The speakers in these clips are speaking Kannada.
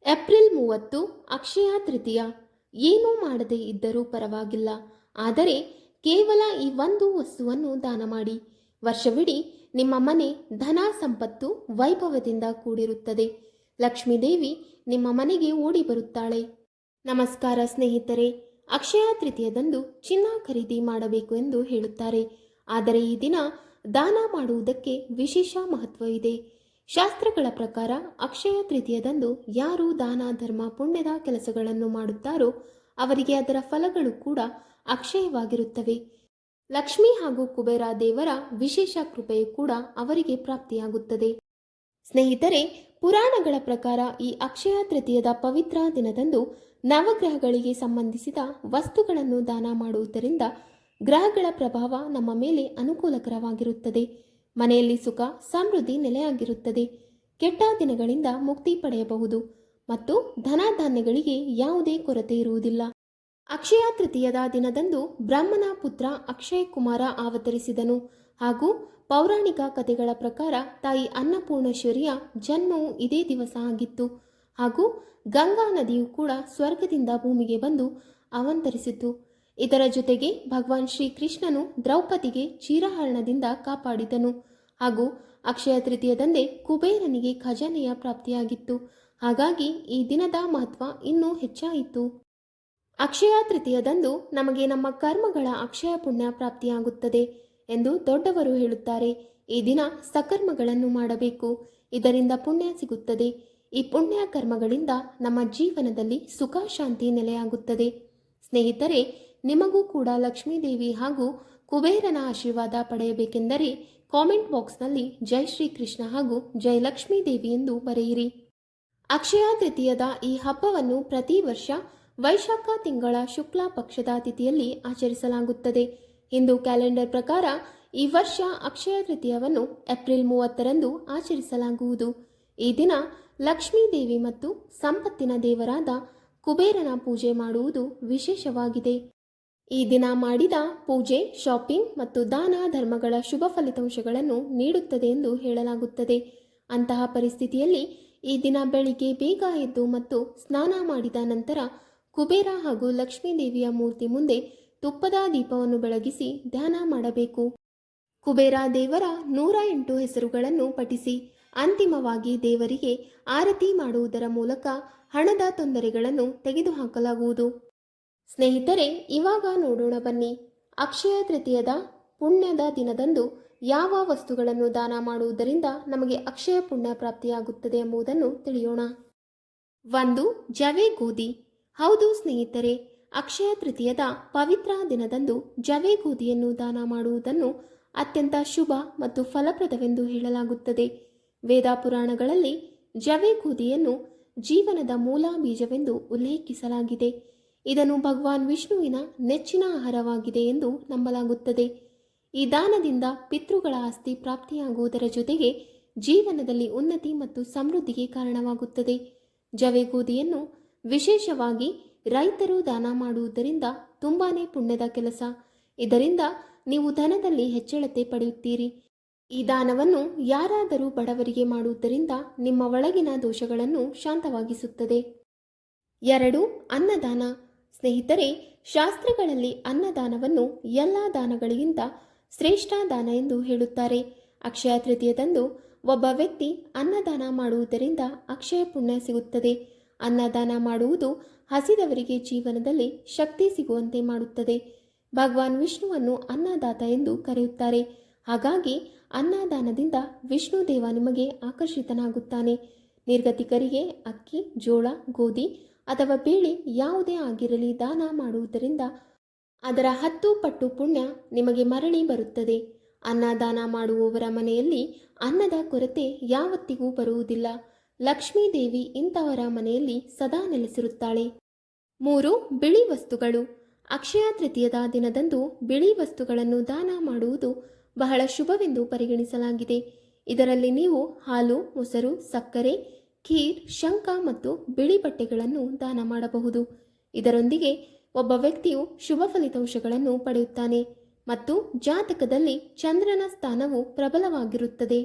ಏಪ್ರಿಲ್ 30 ಅಕ್ಷಯ ತೃತೀಯ. ಏನೂ ಮಾಡದೇ ಇದ್ದರೂ ಪರವಾಗಿಲ್ಲ, ಆದರೆ ಕೇವಲ ಈ ಒಂದು ವಸ್ತುವನ್ನು ದಾನ ಮಾಡಿ. ವರ್ಷವಿಡೀ ನಿಮ್ಮ ಮನೆ ಧನ ಸಂಪತ್ತು ವೈಭವದಿಂದ ಕೂಡಿರುತ್ತದೆ. ಲಕ್ಷ್ಮೀದೇವಿ ನಿಮ್ಮ ಮನೆಗೆ ಓಡಿ ಬರುತ್ತಾಳೆ. ನಮಸ್ಕಾರ ಸ್ನೇಹಿತರೆ. ಅಕ್ಷಯ ತೃತೀಯದಂದು ಚಿನ್ನ ಖರೀದಿ ಮಾಡಬೇಕು ಎಂದು ಹೇಳುತ್ತಾರೆ. ಆದರೆ ಈ ದಿನ ದಾನ ಮಾಡುವುದಕ್ಕೆ ವಿಶೇಷ ಮಹತ್ವ ಇದೆ. ಶಾಸ್ತ್ರಗಳ ಪ್ರಕಾರ ಅಕ್ಷಯ ತೃತೀಯದಂದು ಯಾರು ದಾನ ಧರ್ಮ ಪುಣ್ಯದ ಕೆಲಸಗಳನ್ನು ಮಾಡುತ್ತಾರೋ ಅವರಿಗೆ ಅದರ ಫಲಗಳು ಕೂಡ ಅಕ್ಷಯವಾಗಿರುತ್ತವೆ. ಲಕ್ಷ್ಮಿ ಹಾಗೂ ಕುಬೇರ ದೇವರ ವಿಶೇಷ ಕೃಪೆಯು ಕೂಡ ಅವರಿಗೆ ಪ್ರಾಪ್ತಿಯಾಗುತ್ತದೆ. ಸ್ನೇಹಿತರೆ, ಪುರಾಣಗಳ ಪ್ರಕಾರ ಈ ಅಕ್ಷಯ ತೃತೀಯದ ಪವಿತ್ರ ದಿನದಂದು ನವಗ್ರಹಗಳಿಗೆ ಸಂಬಂಧಿಸಿದ ವಸ್ತುಗಳನ್ನು ದಾನ ಮಾಡುವುದರಿಂದ ಗ್ರಹಗಳ ಪ್ರಭಾವ ನಮ್ಮ ಮೇಲೆ ಅನುಕೂಲಕರವಾಗಿರುತ್ತದೆ. ಮನೆಯಲ್ಲಿ ಸುಖ ಸಮೃದ್ಧಿ ನೆಲೆಯಾಗಿರುತ್ತದೆ. ಕೆಟ್ಟ ದಿನಗಳಿಂದ ಮುಕ್ತಿ ಪಡೆಯಬಹುದು ಮತ್ತು ಧನಧಾನ್ಯಗಳಿಗೆ ಯಾವುದೇ ಕೊರತೆ ಇರುವುದಿಲ್ಲ. ಅಕ್ಷಯ ತೃತೀಯದ ದಿನದಂದು ಬ್ರಹ್ಮನ ಪುತ್ರ ಅಕ್ಷಯ ಕುಮಾರ ಅವತರಿಸಿದನು ಹಾಗೂ ಪೌರಾಣಿಕ ಕಥೆಗಳ ಪ್ರಕಾರ ತಾಯಿ ಅನ್ನಪೂರ್ಣೇಶ್ವರಿಯ ಜನ್ಮವು ಇದೇ ದಿವಸ ಆಗಿತ್ತು ಹಾಗೂ ಗಂಗಾ ನದಿಯು ಕೂಡ ಸ್ವರ್ಗದಿಂದ ಭೂಮಿಗೆ ಬಂದು ಅವತರಿಸಿತು. ಇದರ ಜೊತೆಗೆ ಭಗವಾನ್ ಶ್ರೀಕೃಷ್ಣನು ದ್ರೌಪದಿಗೆ ಚೀರಹರಣದಿಂದ ಕಾಪಾಡಿದನು ಹಾಗೂ ಅಕ್ಷಯ ತೃತೀಯದಂದೇ ಕುಬೇರನಿಗೆ ಖಜಾನೆಯ ಪ್ರಾಪ್ತಿಯಾಗಿತ್ತು. ಹಾಗಾಗಿ ಈ ದಿನದ ಮಹತ್ವ ಇನ್ನೂ ಹೆಚ್ಚಾಯಿತು. ಅಕ್ಷಯ ತೃತೀಯದಂದು ನಮಗೆ ನಮ್ಮ ಕರ್ಮಗಳ ಅಕ್ಷಯ ಪುಣ್ಯ ಪ್ರಾಪ್ತಿಯಾಗುತ್ತದೆ ಎಂದು ದೊಡ್ಡವರು ಹೇಳುತ್ತಾರೆ. ಈ ದಿನ ಸಕರ್ಮಗಳನ್ನು ಮಾಡಬೇಕು, ಇದರಿಂದ ಪುಣ್ಯ ಸಿಗುತ್ತದೆ. ಈ ಪುಣ್ಯ ಕರ್ಮಗಳಿಂದ ನಮ್ಮ ಜೀವನದಲ್ಲಿ ಸುಖ ಶಾಂತಿ ನೆಲೆಯಾಗುತ್ತದೆ. ಸ್ನೇಹಿತರೆ, ನಿಮಗೂ ಕೂಡ ಲಕ್ಷ್ಮೀದೇವಿ ಹಾಗೂ ಕುಬೇರನ ಆಶೀರ್ವಾದ ಪಡೆಯಬೇಕೆಂದರೆ ಕಾಮೆಂಟ್ ಬಾಕ್ಸ್ನಲ್ಲಿ ಜೈ ಶ್ರೀಕೃಷ್ಣ ಹಾಗೂ ಜೈ ಲಕ್ಷ್ಮೀದೇವಿ ಎಂದು ಬರೆಯಿರಿ. ಅಕ್ಷಯ ತೃತೀಯದ ಈ ಹಬ್ಬವನ್ನು ಪ್ರತಿ ವರ್ಷ ವೈಶಾಖ ತಿಂಗಳ ಶುಕ್ಲ ಪಕ್ಷದ ತಿಥಿಯಲ್ಲಿ ಆಚರಿಸಲಾಗುತ್ತದೆ. ಹಿಂದೂ ಕ್ಯಾಲೆಂಡರ್ ಪ್ರಕಾರ ಈ ವರ್ಷ ಅಕ್ಷಯ ತೃತೀಯವನ್ನು ಏಪ್ರಿಲ್ 30ರಂದು ಆಚರಿಸಲಾಗುವುದು. ಈ ದಿನ ಲಕ್ಷ್ಮೀದೇವಿ ಮತ್ತು ಸಂಪತ್ತಿನ ದೇವರಾದ ಕುಬೇರನ ಪೂಜೆ ಮಾಡುವುದು ವಿಶೇಷವಾಗಿದೆ. ಈ ದಿನ ಮಾಡಿದ ಪೂಜೆ, ಶಾಪಿಂಗ್ ಮತ್ತು ದಾನ ಧರ್ಮಗಳ ಶುಭ ಫಲಿತಾಂಶಗಳನ್ನು ನೀಡುತ್ತದೆ ಎಂದು ಹೇಳಲಾಗುತ್ತದೆ. ಅಂತಹ ಪರಿಸ್ಥಿತಿಯಲ್ಲಿ ಈ ದಿನ ಬೆಳಿಗ್ಗೆ ಬೇಗ ಎದ್ದು ಮತ್ತು ಸ್ನಾನ ಮಾಡಿದ ನಂತರ ಕುಬೇರ ಹಾಗೂ ಲಕ್ಷ್ಮೀದೇವಿಯ ಮೂರ್ತಿ ಮುಂದೆ ತುಪ್ಪದ ದೀಪವನ್ನು ಬೆಳಗಿಸಿ ಧ್ಯಾನ ಮಾಡಬೇಕು. ಕುಬೇರ ದೇವರ 108 ಹೆಸರುಗಳನ್ನು ಪಠಿಸಿ ಅಂತಿಮವಾಗಿ ದೇವರಿಗೆ ಆರತಿ ಮಾಡುವುದರ ಮೂಲಕ ಹಣದ ತೊಂದರೆಗಳನ್ನು ತೆಗೆದುಹಾಕಲಾಗುವುದು. ಸ್ನೇಹಿತರೆ, ಇವಾಗ ನೋಡೋಣ ಬನ್ನಿ, ಅಕ್ಷಯ ತೃತೀಯದ ಪುಣ್ಯದ ದಿನದಂದು ಯಾವ ವಸ್ತುಗಳನ್ನು ದಾನ ಮಾಡುವುದರಿಂದ ನಮಗೆ ಅಕ್ಷಯ ಪುಣ್ಯ ಪ್ರಾಪ್ತಿಯಾಗುತ್ತದೆ ಎಂಬುದನ್ನು ತಿಳಿಯೋಣ. 1. ಜವೆ ಗೋಧಿ. ಹೌದು ಸ್ನೇಹಿತರೆ, ಅಕ್ಷಯ ತೃತೀಯದ ಪವಿತ್ರ ದಿನದಂದು ಜವೆ ಗೋಧಿಯನ್ನು ದಾನ ಮಾಡುವುದನ್ನು ಅತ್ಯಂತ ಶುಭ ಮತ್ತು ಫಲಪ್ರದವೆಂದು ಹೇಳಲಾಗುತ್ತದೆ. ವೇದ ಪುರಾಣಗಳಲ್ಲಿ ಜವೆ ಗೋಧಿಯನ್ನು ಜೀವನದ ಮೂಲ ಬೀಜವೆಂದು ಉಲ್ಲೇಖಿಸಲಾಗಿದೆ. ಇದನ್ನು ಭಗವಾನ್ ವಿಷ್ಣುವಿನ ನೆಚ್ಚಿನ ಆಹಾರವಾಗಿದೆ ಎಂದು ನಂಬಲಾಗುತ್ತದೆ. ಈ ದಾನದಿಂದ ಪಿತೃಗಳ ಆಸ್ತಿ ಪ್ರಾಪ್ತಿಯಾಗುವುದರ ಜೊತೆಗೆ ಜೀವನದಲ್ಲಿ ಉನ್ನತಿ ಮತ್ತು ಸಮೃದ್ಧಿಗೆ ಕಾರಣವಾಗುತ್ತದೆ. ಜವೆ ಗೋಧಿಯನ್ನು ವಿಶೇಷವಾಗಿ ರೈತರು ದಾನ ಮಾಡುವುದರಿಂದ ತುಂಬಾನೇ ಪುಣ್ಯದ ಕೆಲಸ. ಇದರಿಂದ ನೀವು ಧನದಲ್ಲಿ ಹೆಚ್ಚಳತೆ ಪಡೆಯುತ್ತೀರಿ. ಈ ದಾನವನ್ನು ಯಾರಾದರೂ ಬಡವರಿಗೆ ಮಾಡುವುದರಿಂದ ನಿಮ್ಮ ಒಳಗಿನ ದೋಷಗಳನ್ನು ಶಾಂತವಾಗಿಸುತ್ತದೆ. 2. ಅನ್ನದಾನ. ಸ್ನೇಹಿತರೆ, ಶಾಸ್ತ್ರಗಳಲ್ಲಿ ಅನ್ನದಾನವನ್ನು ಎಲ್ಲ ದಾನಗಳಿಗಿಂತ ಶ್ರೇಷ್ಠ ದಾನ ಎಂದು ಹೇಳುತ್ತಾರೆ. ಅಕ್ಷಯ ತೃತೀಯದಂದು ಒಬ್ಬ ವ್ಯಕ್ತಿ ಅನ್ನದಾನ ಮಾಡುವುದರಿಂದ ಅಕ್ಷಯ ಪುಣ್ಯ ಸಿಗುತ್ತದೆ. ಅನ್ನದಾನ ಮಾಡುವುದು ಹಸಿದವರಿಗೆ ಜೀವನದಲ್ಲಿ ಶಕ್ತಿ ಸಿಗುವಂತೆ ಮಾಡುತ್ತದೆ. ಭಗವಾನ್ ವಿಷ್ಣುವನ್ನು ಅನ್ನದಾತ ಎಂದು ಕರೆಯುತ್ತಾರೆ. ಹಾಗಾಗಿ ಅನ್ನದಾನದಿಂದ ವಿಷ್ಣು ದೇವ ನಿಮಗೆ ಆಕರ್ಷಿತನಾಗುತ್ತಾನೆ. ನಿರ್ಗತಿಕರಿಗೆ ಅಕ್ಕಿ, ಜೋಳ, ಗೋಧಿ ಅಥವಾ ಬೇಳೆ ಯಾವುದೇ ಆಗಿರಲಿ ದಾನ ಮಾಡುವುದರಿಂದ ಅದರ 10 ಪಟ್ಟು ಪುಣ್ಯ ನಿಮಗೆ ಮರಳಿ ಬರುತ್ತದೆ. ಅನ್ನದಾನ ಮಾಡುವವರ ಮನೆಯಲ್ಲಿ ಅನ್ನದ ಕೊರತೆ ಯಾವತ್ತಿಗೂ ಬರುವುದಿಲ್ಲ. ಲಕ್ಷ್ಮೀದೇವಿ ಇಂಥವರ ಮನೆಯಲ್ಲಿ ಸದಾ ನೆಲೆಸಿರುತ್ತಾಳೆ. 3. ಬಿಳಿ ವಸ್ತುಗಳು. ಅಕ್ಷಯ ತೃತೀಯದ ದಿನದಂದು ಬಿಳಿ ವಸ್ತುಗಳನ್ನು ದಾನ ಮಾಡುವುದು ಬಹಳ ಶುಭವೆಂದು ಪರಿಗಣಿಸಲಾಗಿದೆ. ಇದರಲ್ಲಿ ನೀವು ಹಾಲು, ಮೊಸರು, ಸಕ್ಕರೆ, ಖೀರ್, ಶಂಖ ಮತ್ತು ಬಿಳಿ ಬಟ್ಟೆಗಳನ್ನು ದಾನ ಮಾಡಬಹುದು. ಇದರೊಂದಿಗೆ ಒಬ್ಬ ವ್ಯಕ್ತಿಯು ಶುಭ ಫಲಿತಾಂಶಗಳನ್ನು ಪಡೆಯುತ್ತಾನೆ ಮತ್ತು ಜಾತಕದಲ್ಲಿ ಚಂದ್ರನ ಸ್ಥಾನವು ಪ್ರಬಲವಾಗಿರುತ್ತದೆ.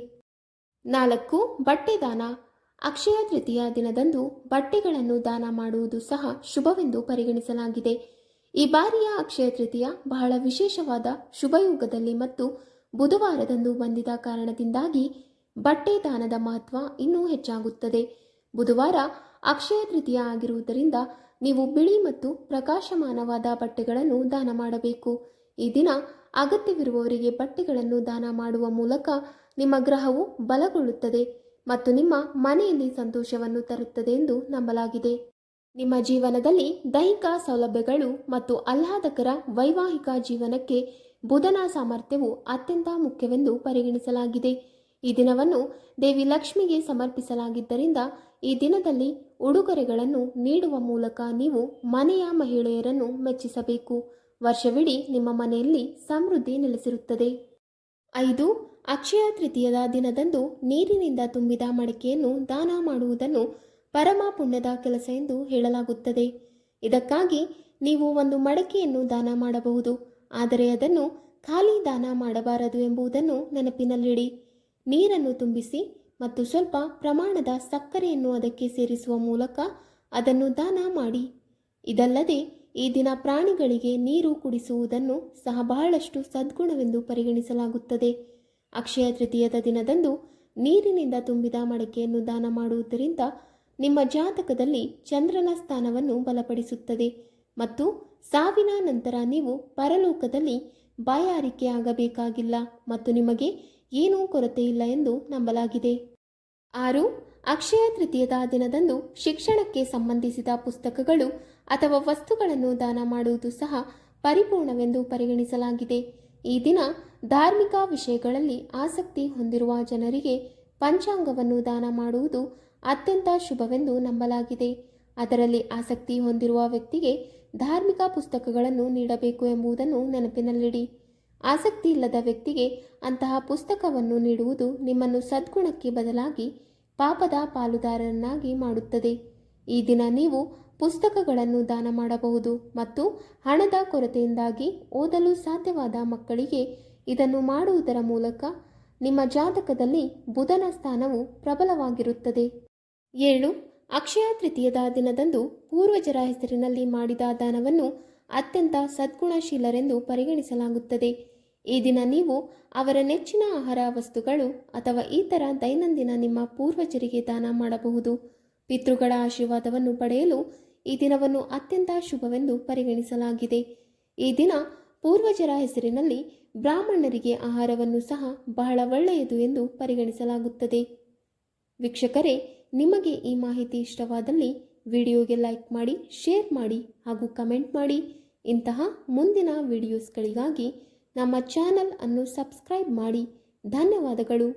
4. ಬಟ್ಟೆ ದಾನ. ಅಕ್ಷಯ ತೃತೀಯ ದಿನದಂದು ಬಟ್ಟೆಗಳನ್ನು ದಾನ ಮಾಡುವುದು ಸಹ ಶುಭವೆಂದು ಪರಿಗಣಿಸಲಾಗಿದೆ. ಈ ಬಾರಿಯ ಅಕ್ಷಯ ತೃತೀಯ ಬಹಳ ವಿಶೇಷವಾದ ಶುಭಯುಗದಲ್ಲಿ ಮತ್ತು ಬುಧವಾರದಂದು ಬಂದಿದ ಕಾರಣದಿಂದಾಗಿ ಬಟ್ಟೆ ದಾನದ ಮಹತ್ವ ಇನ್ನೂ ಹೆಚ್ಚಾಗುತ್ತದೆ. ಬುಧವಾರ ಅಕ್ಷಯ ತೃತೀಯ ಆಗಿರುವುದರಿಂದ ನೀವು ಬಿಳಿ ಮತ್ತು ಪ್ರಕಾಶಮಾನವಾದ ಬಟ್ಟೆಗಳನ್ನು ದಾನ ಮಾಡಬೇಕು. ಈ ದಿನ ಅಗತ್ಯವಿರುವವರಿಗೆ ಬಟ್ಟೆಗಳನ್ನು ದಾನ ಮಾಡುವ ಮೂಲಕ ನಿಮ್ಮ ಗ್ರಹವು ಬಲಗೊಳ್ಳುತ್ತದೆ ಮತ್ತು ನಿಮ್ಮ ಮನೆಯಲ್ಲಿ ಸಂತೋಷವನ್ನು ತರುತ್ತದೆ ಎಂದು ನಂಬಲಾಗಿದೆ. ನಿಮ್ಮ ಜೀವನದಲ್ಲಿ ದೈಹಿಕ ಸೌಲಭ್ಯಗಳು ಮತ್ತು ಆಹ್ಲಾದಕರ ವೈವಾಹಿಕ ಜೀವನಕ್ಕೆ ಬುಧನ ಸಾಮರ್ಥ್ಯವು ಅತ್ಯಂತ ಮುಖ್ಯವೆಂದು ಪರಿಗಣಿಸಲಾಗಿದೆ. ಈ ದಿನವನ್ನು ದೇವಿ ಲಕ್ಷ್ಮಿಗೆ ಸಮರ್ಪಿಸಲಾಗಿದ್ದರಿಂದ ಈ ದಿನದಲ್ಲಿ ಉಡುಗೊರೆಗಳನ್ನು ನೀಡುವ ಮೂಲಕ ನೀವು ಮನೆಯ ಮಹಿಳೆಯರನ್ನು ಮೆಚ್ಚಿಸಬೇಕು. ವರ್ಷವಿಡೀ ನಿಮ್ಮ ಮನೆಯಲ್ಲಿ ಸಮೃದ್ಧಿ ನೆಲೆಸಿರುತ್ತದೆ. 5. ಅಕ್ಷಯ ತೃತೀಯದ ದಿನದಂದು ನೀರಿನಿಂದ ತುಂಬಿದ ಮಡಕೆಯನ್ನು ದಾನ ಮಾಡುವುದನ್ನು ಪರಮ ಪುಣ್ಯದ ಕೆಲಸ ಎಂದು ಹೇಳಲಾಗುತ್ತದೆ. ಇದಕ್ಕಾಗಿ ನೀವು ಒಂದು ಮಡಕೆಯನ್ನು ದಾನ ಮಾಡಬಹುದು, ಆದರೆ ಅದನ್ನು ಖಾಲಿ ದಾನ ಮಾಡಬಾರದು ಎಂಬುದನ್ನು ನೆನಪಿನಲ್ಲಿಡಿ. ನೀರನ್ನು ತುಂಬಿಸಿ ಮತ್ತು ಸ್ವಲ್ಪ ಪ್ರಮಾಣದ ಸಕ್ಕರೆಯನ್ನು ಅದಕ್ಕೆ ಸೇರಿಸುವ ಮೂಲಕ ಅದನ್ನು ದಾನ ಮಾಡಿ. ಇದಲ್ಲದೆ ಈ ದಿನ ಪ್ರಾಣಿಗಳಿಗೆ ನೀರು ಕುಡಿಸುವುದನ್ನು ಸಹ ಬಹಳಷ್ಟು ಸದ್ಗುಣವೆಂದು ಪರಿಗಣಿಸಲಾಗುತ್ತದೆ. ಅಕ್ಷಯ ತೃತೀಯದ ದಿನದಂದು ನೀರಿನಿಂದ ತುಂಬಿದ ಮಡಕೆಯನ್ನು ದಾನ ಮಾಡುವುದರಿಂದ ನಿಮ್ಮ ಜಾತಕದಲ್ಲಿ ಚಂದ್ರನ ಸ್ಥಾನವನ್ನು ಬಲಪಡಿಸುತ್ತದೆ ಮತ್ತು ಸಾವಿನ ನಂತರ ನೀವು ಪರಲೋಕದಲ್ಲಿ ಬಾಯಾರಿಕೆ ಆಗಬೇಕಾಗಿಲ್ಲ ಮತ್ತು ನಿಮಗೆ ಏನೂ ಕೊರತೆ ಇಲ್ಲ ಎಂದು ನಂಬಲಾಗಿದೆ. 6. ಅಕ್ಷಯ ತೃತೀಯದ ದಿನದಂದು ಶಿಕ್ಷಣಕ್ಕೆ ಸಂಬಂಧಿಸಿದ ಪುಸ್ತಕಗಳು ಅಥವಾ ವಸ್ತುಗಳನ್ನು ದಾನ ಮಾಡುವುದು ಸಹ ಪರಿಪೂರ್ಣವೆಂದು ಪರಿಗಣಿಸಲಾಗಿದೆ. ಈ ದಿನ ಧಾರ್ಮಿಕ ವಿಷಯಗಳಲ್ಲಿ ಆಸಕ್ತಿ ಹೊಂದಿರುವ ಜನರಿಗೆ ಪಂಚಾಂಗವನ್ನು ದಾನ ಮಾಡುವುದು ಅತ್ಯಂತ ಶುಭವೆಂದು ನಂಬಲಾಗಿದೆ. ಅದರಲ್ಲಿ ಆಸಕ್ತಿ ಹೊಂದಿರುವ ವ್ಯಕ್ತಿಗೆ ಧಾರ್ಮಿಕ ಪುಸ್ತಕಗಳನ್ನು ನೀಡಬೇಕು ಎಂಬುದನ್ನು ನೆನಪಿನಲ್ಲಿಡಿ. ಆಸಕ್ತಿ ಇಲ್ಲದ ವ್ಯಕ್ತಿಗೆ ಅಂತಹ ಪುಸ್ತಕವನ್ನು ನೀಡುವುದು ನಿಮ್ಮನ್ನು ಸದ್ಗುಣಕ್ಕೆ ಬದಲಾಗಿ ಪಾಪದ ಪಾಲುದಾರರನ್ನಾಗಿ ಮಾಡುತ್ತದೆ. ಈ ದಿನ ನೀವು ಪುಸ್ತಕಗಳನ್ನು ದಾನ ಮಾಡಬಹುದು ಮತ್ತು ಹಣದ ಕೊರತೆಯಿಂದಾಗಿ ಓದಲು ಸಾಧ್ಯವಾದ ಮಕ್ಕಳಿಗೆ ಇದನ್ನು ಮಾಡುವುದರ ಮೂಲಕ ನಿಮ್ಮ ಜಾತಕದಲ್ಲಿ ಬುಧನ ಸ್ಥಾನವು ಪ್ರಬಲವಾಗಿರುತ್ತದೆ. 7. ಅಕ್ಷಯ ತೃತೀಯದ ದಿನದಂದು ಪೂರ್ವಜರ ಹೆಸರಿನಲ್ಲಿ ಮಾಡಿದ ದಾನವನ್ನು ಅತ್ಯಂತ ಸದ್ಗುಣಶೀಲರೆಂದು ಪರಿಗಣಿಸಲಾಗುತ್ತದೆ. ಈ ದಿನ ನೀವು ಅವರ ನೆಚ್ಚಿನ ಆಹಾರ ವಸ್ತುಗಳು ಅಥವಾ ಇತರ ದೈನಂದಿನ ನಿಮ್ಮ ಪೂರ್ವಜರಿಗೆ ದಾನ ಮಾಡಬಹುದು. ಪಿತೃಗಳ ಆಶೀರ್ವಾದವನ್ನು ಪಡೆಯಲು ಈ ದಿನವನ್ನು ಅತ್ಯಂತ ಶುಭವೆಂದು ಪರಿಗಣಿಸಲಾಗಿದೆ. ಈ ದಿನ ಪೂರ್ವಜರ ಹೆಸರಿನಲ್ಲಿ ಬ್ರಾಹ್ಮಣರಿಗೆ ಆಹಾರವನ್ನು ಸಹ ಬಹಳ ಒಳ್ಳೆಯದು ಎಂದು ಪರಿಗಣಿಸಲಾಗುತ್ತದೆ. ವೀಕ್ಷಕರೇ, ನಿಮಗೆ ಈ ಮಾಹಿತಿ ಇಷ್ಟವಾದಲ್ಲಿ ವಿಡಿಯೋಗೆ ಲೈಕ್ ಮಾಡಿ, ಶೇರ್ ಮಾಡಿ ಹಾಗೂ ಕಮೆಂಟ್ ಮಾಡಿ. ಇಂತಹ ಮುಂದಿನ ವಿಡಿಯೋಸ್ಗಳಿಗಾಗಿ ನಮ್ಮ ಚಾನಲ್ ಅನ್ನು ಸಬ್ಸ್ಕ್ರೈಬ್ ಮಾಡಿ. ಧನ್ಯವಾದಗಳು.